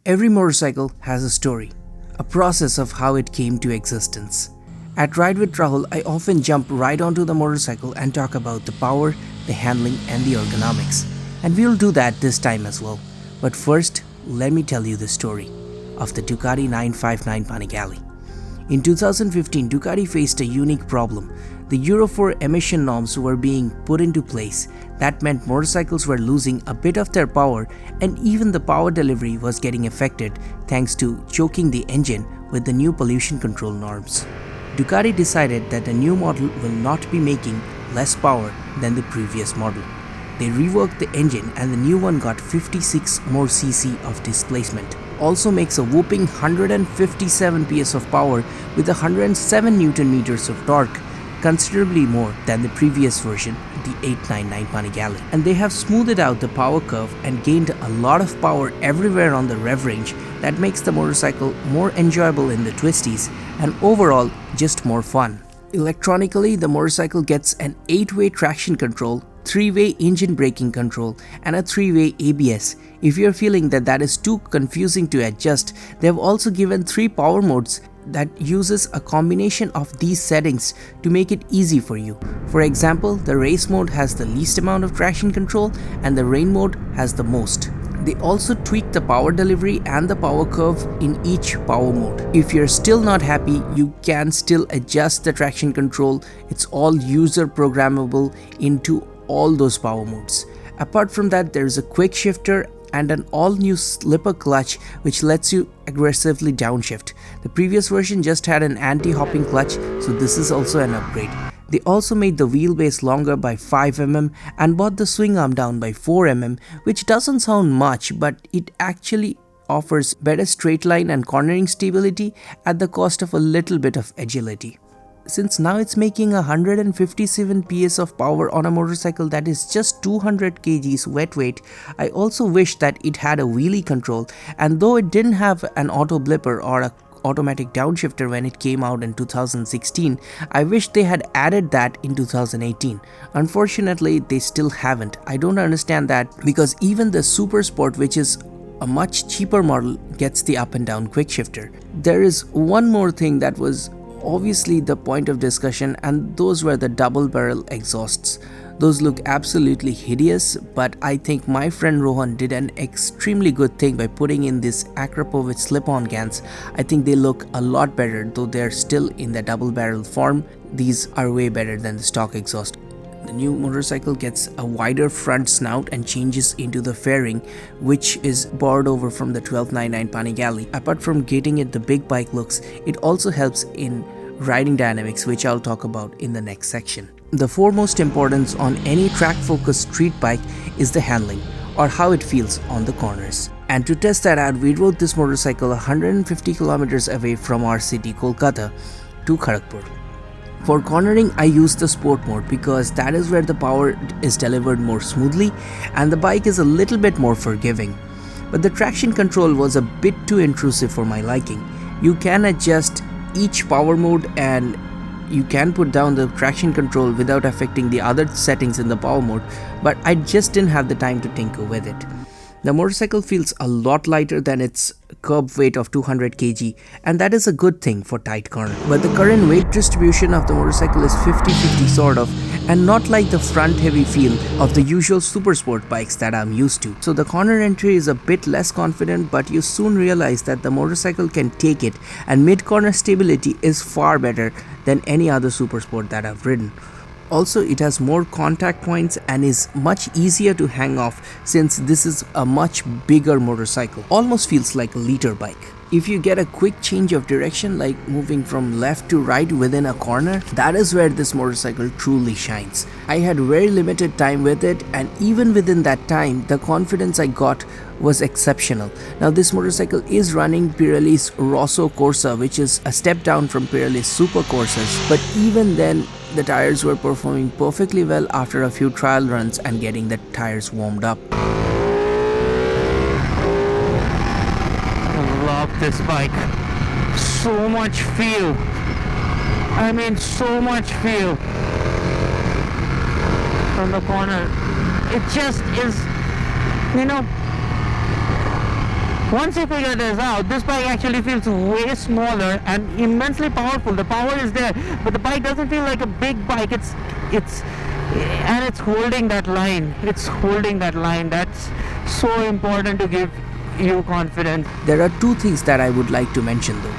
Every motorcycle has a story, a process of how it came to existence. At Ride with Rahul, I often jump right onto the motorcycle and talk about the power, the handling, and the ergonomics. And we'll do that this time as well. But first, let me tell you the story of the Ducati 959 Panigale. In 2015, Ducati faced a unique problem. The Euro 4 emission norms were being put into place. That meant motorcycles were losing a bit of their power, and even the power delivery was getting affected thanks to choking the engine with the new pollution control norms. Ducati decided that the new model will not be making less power than the previous model. They reworked the engine and the new one got 56 more cc of displacement. Also makes a whooping 157 PS of power with 107 Newton meters of torque, considerably more than the previous version, the 899 Panigale. And they have smoothed out the power curve and gained a lot of power everywhere on the rev range that makes the motorcycle more enjoyable in the twisties and overall just more fun. Electronically, the motorcycle gets an 8-way traction control, 3-way engine braking control, and a 3-way ABS. If you're feeling that is too confusing to adjust, they have also given 3 power modes that uses a combination of these settings to make it easy for you. For example, the race mode has the least amount of traction control and the rain mode has the most. They also tweak the power delivery and the power curve in each power mode. If you're still not happy, you can still adjust the traction control. It's all user programmable into all those power modes. Apart from that, there is a quick shifter and an all-new slipper clutch which lets you aggressively downshift. The previous version just had an anti-hopping clutch, so this is also an upgrade. They also made the wheelbase longer by 5mm and brought the swing arm down by 4mm, which doesn't sound much, but it actually offers better straight line and cornering stability at the cost of a little bit of agility. Since now it's making 157 PS of power on a motorcycle that is just 200 kgs wet weight, I also wish that it had a wheelie control, and though it didn't have an auto blipper or a automatic downshifter when it came out in 2016, I wish they had added that in 2018. Unfortunately, they still haven't. I don't understand that because even the supersport, which is a much cheaper model, gets the up and down quick shifter. There is one more thing that was obviously the point of discussion, and those were the double barrel exhausts. Those look absolutely hideous, but I think my friend Rohan did an extremely good thing by putting in this Akrapovic slip-on cans. I think they look a lot better, though they're still in the double barrel form. These are way better than the stock exhaust. The new motorcycle gets a wider front snout and changes into the fairing, which is borrowed over from the 1299 Panigale. Apart from getting it the big bike looks, it also helps in riding dynamics, which I'll talk about in the next section. The foremost importance on any track-focused street bike is the handling, or how it feels on the corners. And to test that out, we rode this motorcycle 150 kilometers away from our city, Kolkata, to Kharagpur. For cornering, I used the sport mode because that is where the power is delivered more smoothly and the bike is a little bit more forgiving. But the traction control was a bit too intrusive for my liking. You can adjust each power mode and you can put down the traction control without affecting the other settings in the power mode, but I just didn't have the time to tinker with it. The motorcycle feels a lot lighter than its curb weight of 200 kg, and that is a good thing for tight corner. But the current weight distribution of the motorcycle is 50-50 sort of, and not like the front heavy feel of the usual supersport bikes that I'm used to. So the corner entry is a bit less confident, but you soon realize that the motorcycle can take it, and mid-corner stability is far better than any other supersport that I've ridden. Also, it has more contact points and is much easier to hang off since this is a much bigger motorcycle. Almost feels like a liter bike. If you get a quick change of direction, like moving from left to right within a corner, that is where this motorcycle truly shines. I had very limited time with it, and even within that time, the confidence I got was exceptional. Now this motorcycle is running Pirelli's Rosso Corsa, which is a step down from Pirelli's Super Corsas, but even then the tires were performing perfectly well after a few trial runs and getting the tires warmed up. I love this bike. So much feel. I mean, so much feel from the corner. It just is, Once you figure this out, this bike actually feels way smaller and immensely powerful. The power is there, but the bike doesn't feel like a big bike. It's holding that line. It's holding that line. That's so important to give you confidence. There are two things that I would like to mention though.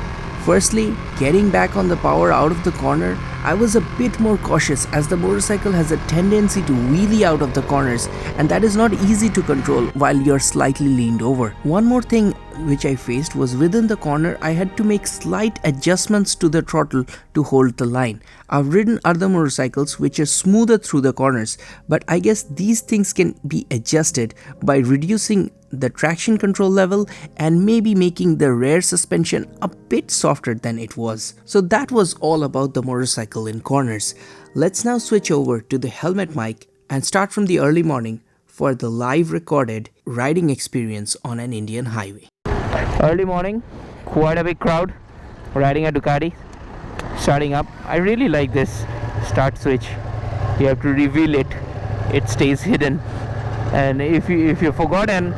Firstly, getting back on the power out of the corner, I was a bit more cautious as the motorcycle has a tendency to wheelie out of the corners, and that is not easy to control while you're slightly leaned over. One more thing which I faced was within the corner I had to make slight adjustments to the throttle to hold the line. I've ridden other motorcycles which are smoother through the corners, but I guess these things can be adjusted by reducing the traction control level and maybe making the rear suspension a bit softer than it was. So that was all about the motorcycle in corners. Let's now switch over to the helmet mic and start from the early morning for the live recorded riding experience on an Indian highway. Early morning, quite a big crowd riding a Ducati, starting up. I really like this start switch. You have to reveal it, it stays hidden, and if you've forgotten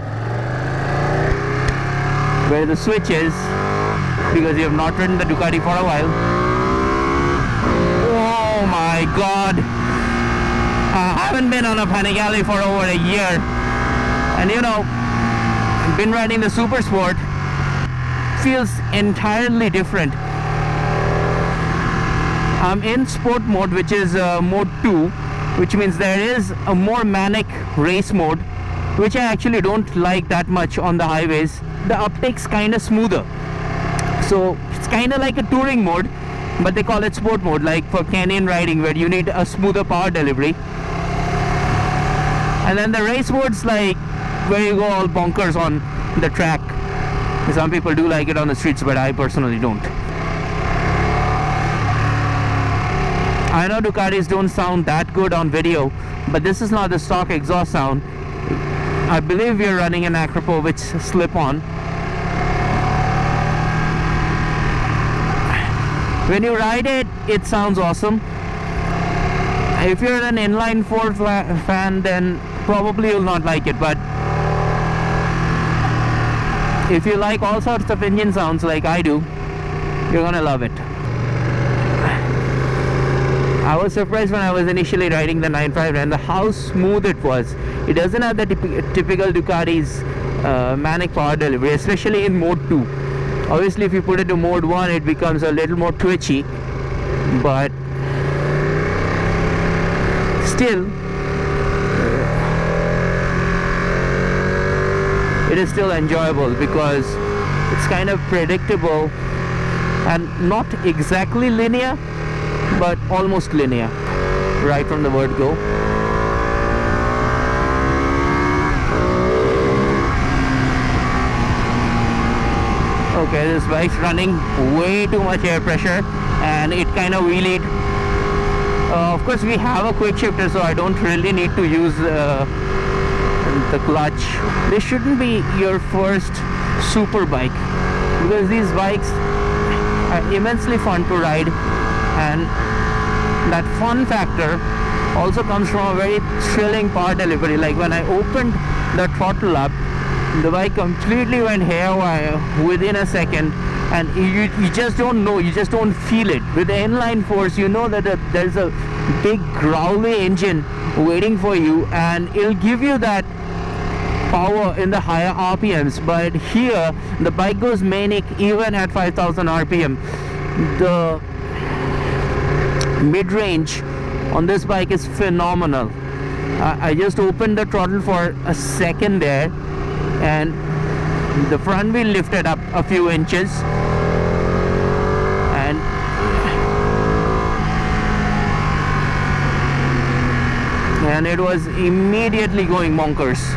where the switch is because you have not ridden the Ducati for a while, oh my god, I haven't been on a Panigale for over a year, and you know, I've been riding the supersport. Feels entirely different. I'm in sport mode, which is mode 2, which means there is a more manic race mode, which I actually don't like that much on the highways. The uptake's kind of smoother, so it's kind of like a touring mode, but they call it sport mode, like for canyon riding where you need a smoother power delivery. And then the race mode's like where you go all bonkers on the track. Some people do like it on the streets, but I personally don't. I know Ducatis don't sound that good on video, but this is not the stock exhaust sound. I believe we are running an Acropovich slip-on. When you ride it, it sounds awesome. If you're an inline 4 fan, then probably you'll not like it, but if you like all sorts of engine sounds like I do, you're gonna love it. I was surprised when I was initially riding the 959 how smooth it was. It doesn't have the typical Ducati's manic power delivery, especially in mode 2. Obviously if you put it to mode 1 it becomes a little more twitchy, but still it is still enjoyable because it's kind of predictable and not exactly linear, but almost linear right from the word go. Okay, this bike's running way too much air pressure and it kind of wheelied. Of course we have a quick shifter, so I don't really need to use the clutch. This shouldn't be your first super bike because these bikes are immensely fun to ride, and that fun factor also comes from a very thrilling power delivery. Like when I opened the throttle up, the bike completely went haywire within a second, and you just don't know, you just don't feel it. With the inline force, you know that there's a big growly engine waiting for you, and it'll give you that power in the higher RPMs. But here the bike goes manic even at 5,000 RPM. The mid-range on this bike is phenomenal. I just opened the throttle for a second there and the front wheel lifted up a few inches, and it was immediately going bonkers.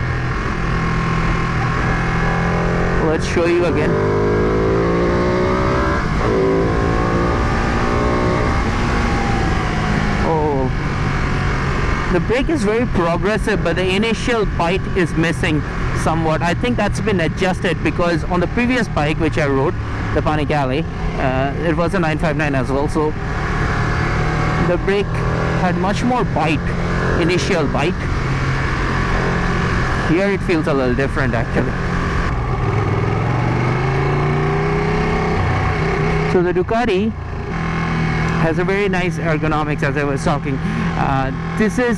Let's show you again. Oh, the brake is very progressive, but the initial bite is missing somewhat. I think that's been adjusted because on the previous bike which I rode, the Panigale, it was a 959 as well, so the brake had much more bite, initial bite. Here it feels a little different actually. So the Ducati has a very nice ergonomics, as I was talking. This is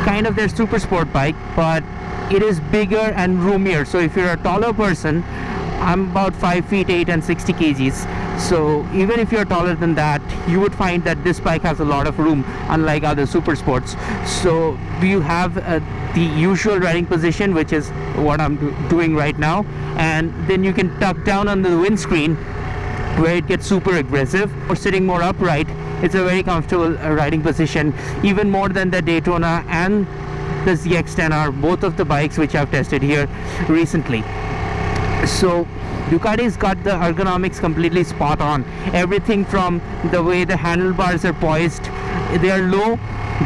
kind of their super sport bike, but it is bigger and roomier. So if you're a taller person, I'm about 5 feet 8 and 60 kgs. So even if you're taller than that, you would find that this bike has a lot of room, unlike other super sports. So you have the usual riding position, which is what I'm doing right now, and then you can tuck down on the windscreen where it gets super aggressive. Or sitting more upright, it's a very comfortable riding position, even more than the Daytona and the ZX-10R, both of the bikes which I've tested here recently. So Ducati's got the ergonomics completely spot on. Everything from the way the handlebars are poised, they are low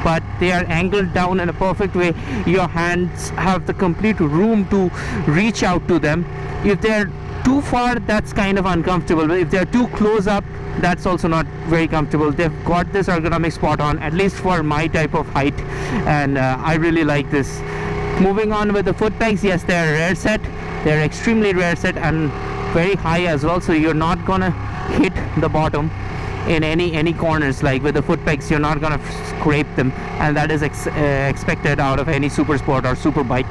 but they are angled down in a perfect way. Your hands have the complete room to reach out to them. If they're too far, that's kind of uncomfortable, but if they're too close up, that's also not very comfortable. They've got this ergonomic spot on, at least for my type of height, and I really like this. Moving on with the foot pegs, yes, they're rare set. They're extremely rare set and very high as well, so you're not gonna hit the bottom in any corners. Like with the foot pegs, you're not gonna scrape them, and that is expected out of any super sport or super bike.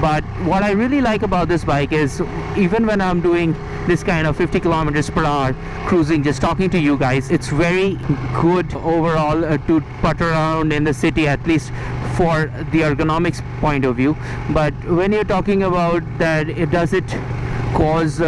But what I really like about this bike is, even when I'm doing this kind of 50 kilometers per hour cruising, just talking to you guys, it's very good overall to putt around in the city, at least for the ergonomics point of view. But when you're talking about that, does it cause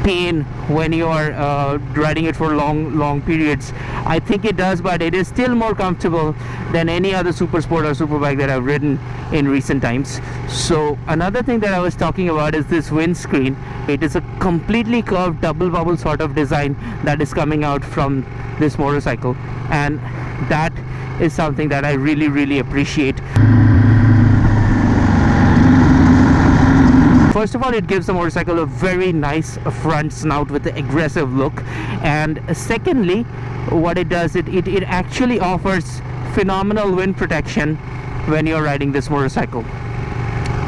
pain when you are riding it for long periods? I think it does, but it is still more comfortable than any other super sport or super bike that I've ridden in recent times. So another thing that I was talking about is this windscreen. It is a completely curved double bubble sort of design that is coming out from this motorcycle, and that is something that I really appreciate. First of all, it gives the motorcycle a very nice front snout with the aggressive look, and secondly, what it does, it actually offers phenomenal wind protection when you're riding this motorcycle.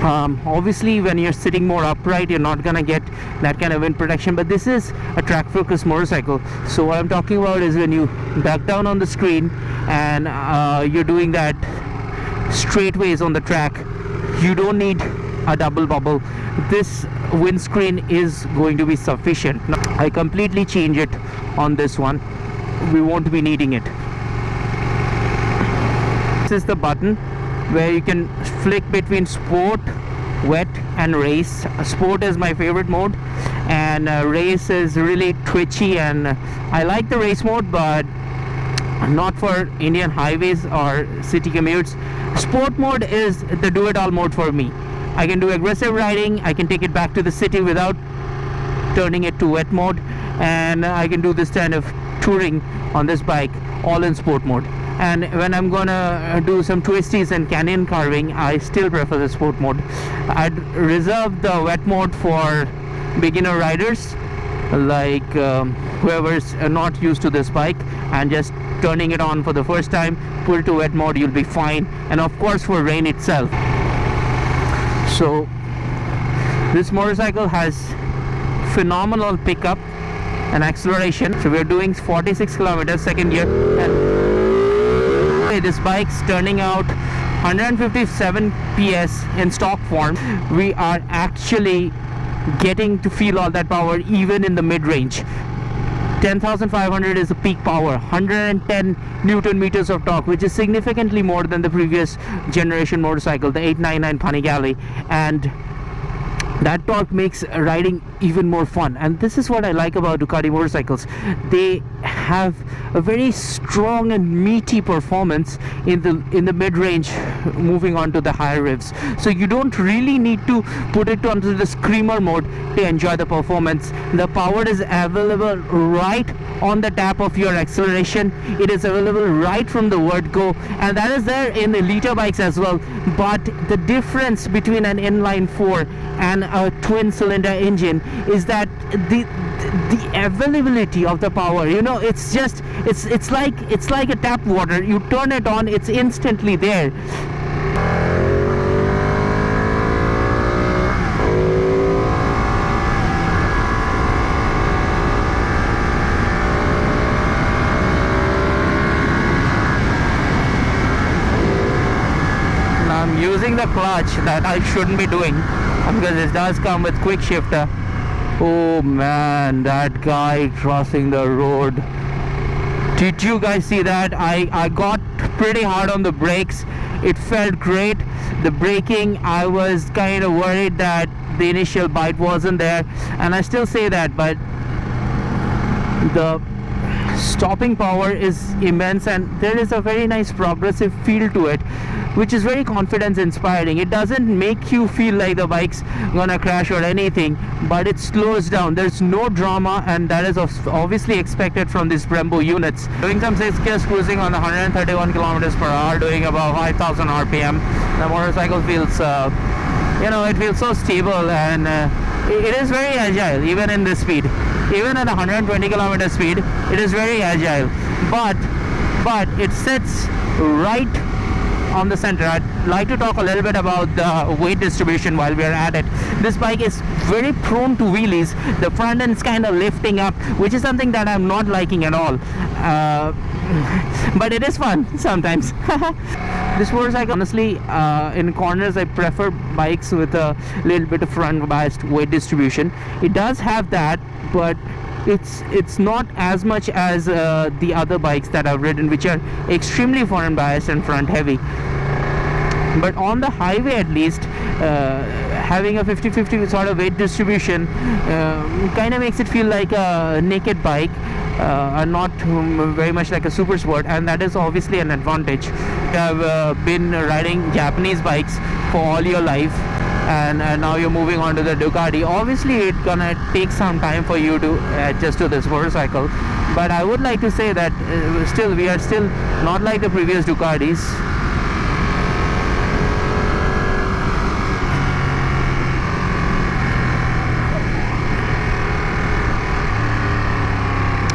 Obviously when you're sitting more upright, you're not gonna get that kind of wind protection, but this is a track focused motorcycle. So what I'm talking about is when you back down on the screen and you're doing that straightaways on the track, you don't need a double bubble. This windscreen is going to be sufficient. Now, I completely change it on this one. We won't be needing it. This is the button where you can flick between sport, wet and race. Sport is my favorite mode, and race is really twitchy, and I like the race mode, but not for Indian highways or city commutes. Sport mode is the do-it-all mode for me. I can do aggressive riding, I can take it back to the city without turning it to wet mode, and I can do this kind of touring on this bike all in sport mode. And when I'm gonna do some twisties and canyon carving, I still prefer the sport mode. I'd reserve the wet mode for beginner riders, like whoever's not used to this bike, and just turning it on for the first time, pull to wet mode, you'll be fine. And of course for rain itself. So this motorcycle has phenomenal pickup and acceleration. So we're doing 46 kilometers second gear, and this bike's turning out 157 PS in stock form. We are actually getting to feel all that power even in the mid-range. 10,500 is the peak power, 110 Newton meters of torque, which is significantly more than the previous generation motorcycle, the 899 Panigale, and that torque makes riding even more fun. And this is what I like about Ducati motorcycles. They have a very strong and meaty performance in the mid-range, moving on to the higher revs. So you don't really need to put it onto the screamer mode to enjoy the performance. The power is available right on the tap of your acceleration. It is available right from the word go, and that is there in the liter bikes as well. But the difference between an inline 4 and a twin cylinder engine is that the availability of the power, you know, it's like a tap water. You turn it on, it's instantly there. the clutch that I shouldn't be doing, because it does come with quick shifter. Oh man, that guy crossing the road. Did you guys see that? I got pretty hard on the brakes. It felt great. The braking, I was kind of worried that the initial bite wasn't there, and I still say that, but the stopping power is immense, and there is a very nice progressive feel to it, which is very confidence inspiring. It doesn't make you feel like the bike's gonna crash or anything, but it slows down. There's no drama, and that is obviously expected from these Brembo units. Doing some 6 gears cruising on 131 kilometers per hour, doing about 5,000 RPM. The motorcycle feels it feels so stable, and it is very agile even in this speed. Even at 120 kilometer speed, it is very agile, but it sits right on the center. I'd like to talk a little bit about the weight distribution while we are at it. This bike is very prone to wheelies. The front end is kind of lifting up, which is something that I'm not liking at all, but it is fun sometimes. This motorcycle, honestly, in corners I prefer bikes with a little bit of front biased weight distribution. It does have that, but it's not as much as the other bikes that I've ridden, which are extremely front biased and front heavy. But on the highway, at least, having a 50-50 sort of weight distribution kind of makes it feel like a naked bike, and not very much like a super sport, and that is obviously an advantage. You have been riding Japanese bikes for all your life, and now you're moving on to the Ducati. Obviously it's gonna take some time for you to adjust to this motorcycle, but I would like to say that we are still not like the previous Ducatis.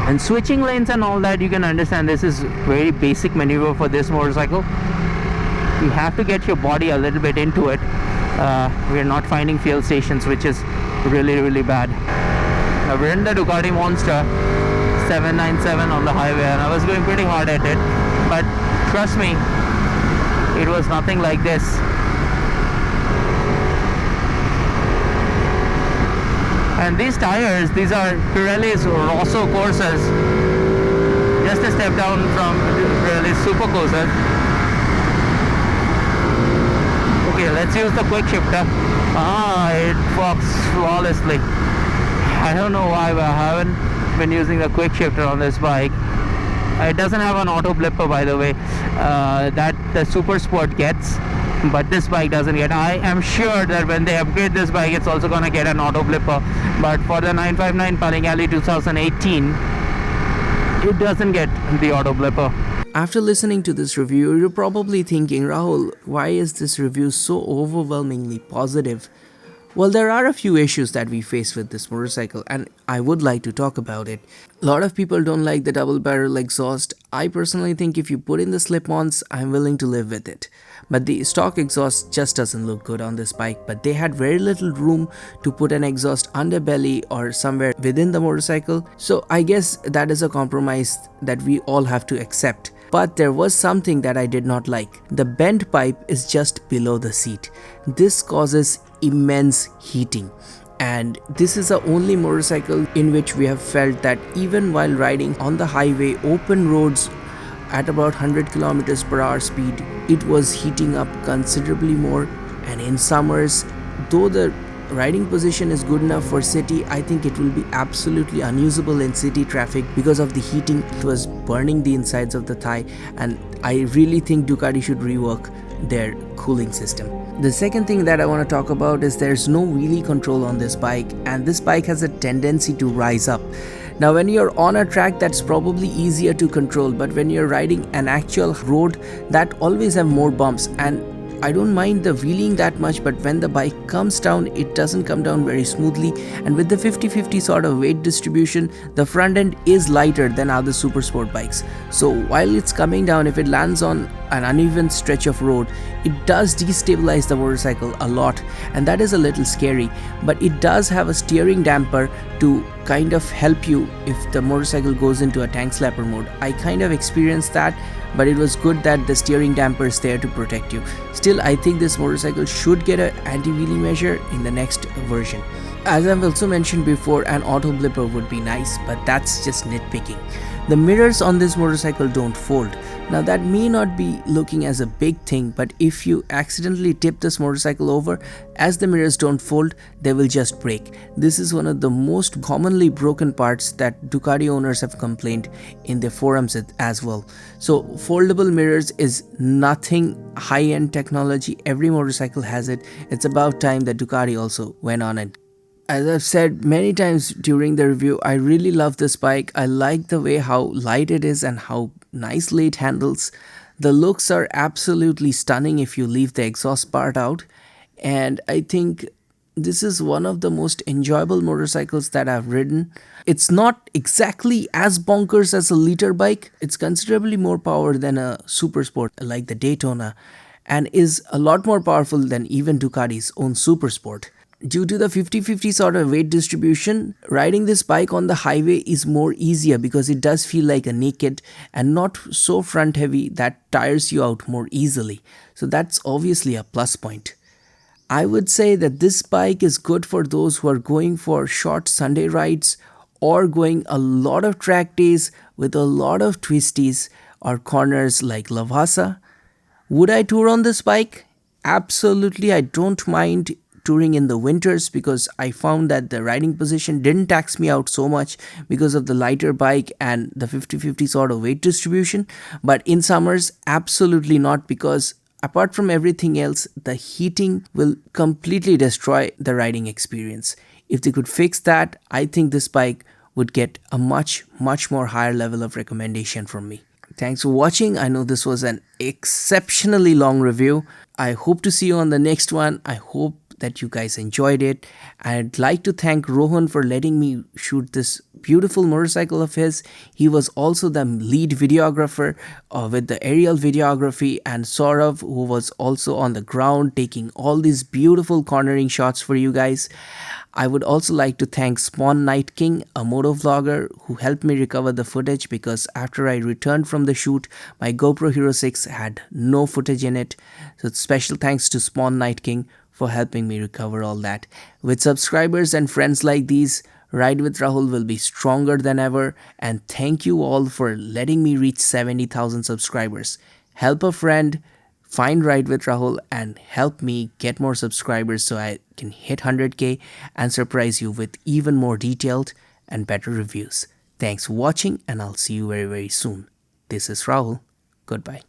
And switching lanes and all that, you can understand this is very basic maneuver for this motorcycle. You have to get your body a little bit into it. We're not finding fuel stations, which is really bad. We're in the Ducati Monster 797 on the highway, and I was going pretty hard at it, but trust me, it was nothing like this. And these tires, these are Pirelli's Rosso Corsas, just a step down from Pirelli's Super Corsas. Okay, let's use the quick shifter. It works flawlessly. I don't know why, but I haven't been using the quick shifter on this bike. It doesn't have an auto blipper, by the way, that the Super Sport gets, but this bike doesn't get. I am sure that when they upgrade this bike, it's also gonna get an auto blipper, but for the 959 Panigale 2018, it doesn't get the auto blipper. After listening to this review, you're probably thinking, Rahul, why is this review so overwhelmingly positive? Well, there are a few issues that we face with this motorcycle, and I would like to talk about it. A lot of people don't like the double barrel exhaust. I personally think if you put in the slip-ons, I'm willing to live with it. But the stock exhaust just doesn't look good on this bike, but they had very little room to put an exhaust underbelly or somewhere within the motorcycle. So I guess that is a compromise that we all have to accept. But there was something that I did not like. The bent pipe is just below the seat. This causes immense heating, and this is the only motorcycle in which we have felt that even while riding on the highway, open roads at about 100 kilometers per hour speed, it was heating up considerably more. And in summers, though the riding position is good enough for city, I think it will be absolutely unusable in city traffic because of the heating. It was burning the insides of the thigh, and I really think Ducati should rework their cooling system. The second thing that I want to talk about is there's no wheelie control on this bike, and this bike has a tendency to rise up. Now when you're on a track, that's probably easier to control, but when you're riding an actual road that always have more bumps, and I don't mind the wheeling that much, but when the bike comes down, it doesn't come down very smoothly. And with the 50-50 sort of weight distribution, the front end is lighter than other super sport bikes. So while it's coming down, if it lands on an uneven stretch of road, it does destabilize the motorcycle a lot, and that is a little scary. But it does have a steering damper to kind of help you if the motorcycle goes into a tank slapper mode. I kind of experienced that, but it was good that the steering damper is there to protect you. Still, I think this motorcycle should get an anti-wheelie measure in the next version. As I've also mentioned before, an auto blipper would be nice, but that's just nitpicking. The mirrors on this motorcycle don't fold. Now that may not be looking as a big thing, but if you accidentally tip this motorcycle over, as the mirrors don't fold, they will just break. This is one of the most commonly broken parts that Ducati owners have complained in their forums as well. So foldable mirrors is nothing high-end technology. Every motorcycle has it. It's about time that Ducati also went on it. As I've said many times during the review, I really love this bike. I like the way how light it is and how nicely it handles. The looks are absolutely stunning if you leave the exhaust part out. And I think this is one of the most enjoyable motorcycles that I've ridden. It's not exactly as bonkers as a liter bike. It's considerably more power than a supersport like the Daytona, and is a lot more powerful than even Ducati's own supersport. Due to the 50-50 sort of weight distribution, riding this bike on the highway is more easier because it does feel like a naked and not so front heavy that tires you out more easily. So that's obviously a plus point. I would say that this bike is good for those who are going for short Sunday rides or going a lot of track days with a lot of twisties or corners like Lavasa. Would I tour on this bike? Absolutely, I don't mind touring in the winters because I found that the riding position didn't tax me out so much because of the lighter bike and the 50-50 sort of weight distribution. But in summers, absolutely not, because apart from everything else, the heating will completely destroy the riding experience. If they could fix that, I think this bike would get a much more higher level of recommendation from me. Thanks for watching. I know this was an exceptionally long review. I hope to see you on the next one. I hope that you guys enjoyed it. I'd like to thank Rohan for letting me shoot this beautiful motorcycle of his. He was also the lead videographer with the aerial videography, and Saurav, who was also on the ground taking all these beautiful cornering shots for you guys. I would also like to thank Spawn Night King, a moto vlogger who helped me recover the footage because after I returned from the shoot, my GoPro Hero 6 had no footage in it. So special thanks to Spawn Night King for helping me recover all that. With subscribers and friends like these, Ride with Rahul will be stronger than ever, and thank you all for letting me reach 70,000 subscribers. Help a friend find Ride with Rahul and help me get more subscribers so I can hit 100k and surprise you with even more detailed and better reviews. Thanks for watching, and I'll see you very soon. This is Rahul. Goodbye.